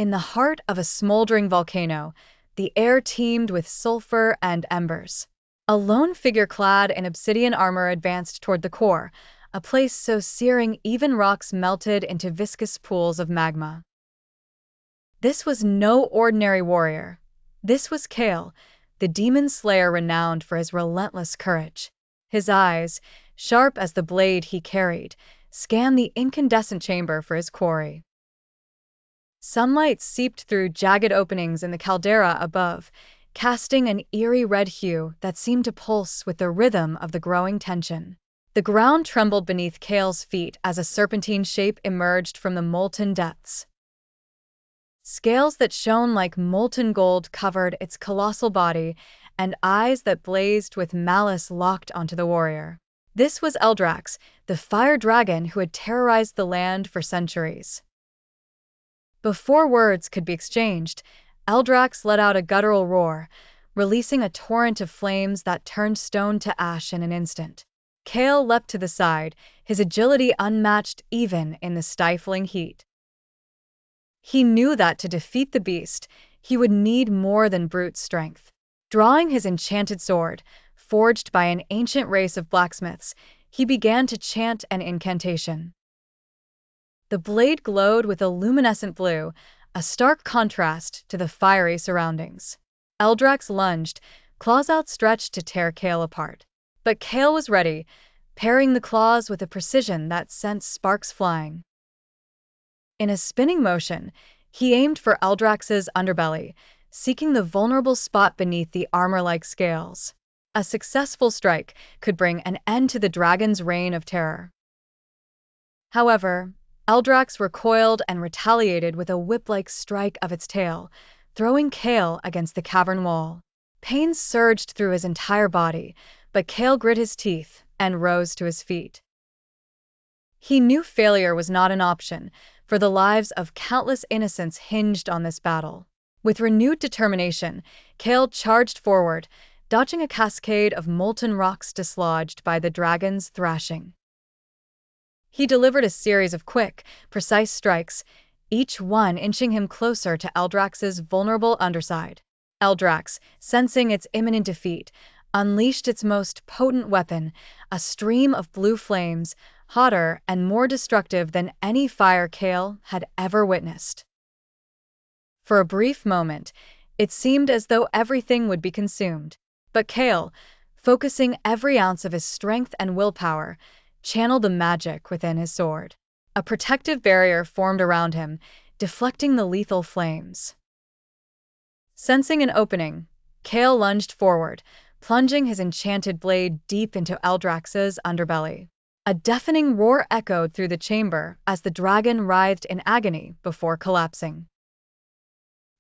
In the heart of a smoldering volcano, the air teemed with sulfur and embers. A lone figure clad in obsidian armor advanced toward the core, a place so searing even rocks melted into viscous pools of magma. This was no ordinary warrior. This was Kael, the demon slayer renowned for his relentless courage. His eyes, sharp as the blade he carried, scanned the incandescent chamber for his quarry. Sunlight seeped through jagged openings in the caldera above, casting an eerie red hue that seemed to pulse with the rhythm of the growing tension. The ground trembled beneath Kael's feet as a serpentine shape emerged from the molten depths. Scales that shone like molten gold covered its colossal body, and eyes that blazed with malice locked onto the warrior. This was Eldrax, the fire dragon who had terrorized the land for centuries. Before words could be exchanged, Eldrax let out a guttural roar, releasing a torrent of flames that turned stone to ash in an instant. Kael leapt to the side, his agility unmatched even in the stifling heat. He knew that to defeat the beast, he would need more than brute strength. Drawing his enchanted sword, forged by an ancient race of blacksmiths, he began to chant an incantation. The blade glowed with a luminescent blue, a stark contrast to the fiery surroundings. Eldrax lunged, claws outstretched to tear Kael apart. But Kael was ready, parrying the claws with a precision that sent sparks flying. In a spinning motion, he aimed for Eldrax's underbelly, seeking the vulnerable spot beneath the armor-like scales. A successful strike could bring an end to the dragon's reign of terror. However, Eldrax recoiled and retaliated with a whip-like strike of its tail, throwing Kael against the cavern wall. Pain surged through his entire body, but Kael grit his teeth and rose to his feet. He knew failure was not an option, for the lives of countless innocents hinged on this battle. With renewed determination, Kael charged forward, dodging a cascade of molten rocks dislodged by the dragon's thrashing. He delivered a series of quick, precise strikes, each one inching him closer to Eldrax's vulnerable underside. Eldrax, sensing its imminent defeat, unleashed its most potent weapon, a stream of blue flames, hotter and more destructive than any fire Kael had ever witnessed. For a brief moment, it seemed as though everything would be consumed. But Kael, focusing every ounce of his strength and willpower, channeled the magic within his sword. A protective barrier formed around him, deflecting the lethal flames. Sensing an opening, Kael lunged forward, plunging his enchanted blade deep into Eldrax's underbelly. A deafening roar echoed through the chamber as the dragon writhed in agony before collapsing.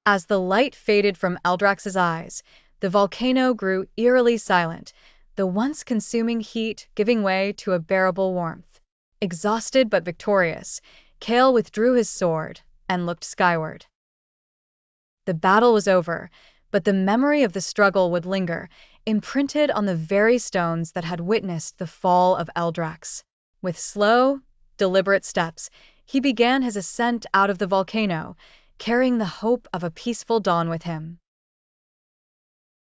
As the light faded from Eldrax's eyes, the volcano grew eerily silent, the once consuming heat giving way to a bearable warmth. Exhausted but victorious, Kael withdrew his sword and looked skyward. The battle was over, but the memory of the struggle would linger, imprinted on the very stones that had witnessed the fall of Eldrax. With slow, deliberate steps, he began his ascent out of the volcano, carrying the hope of a peaceful dawn with him.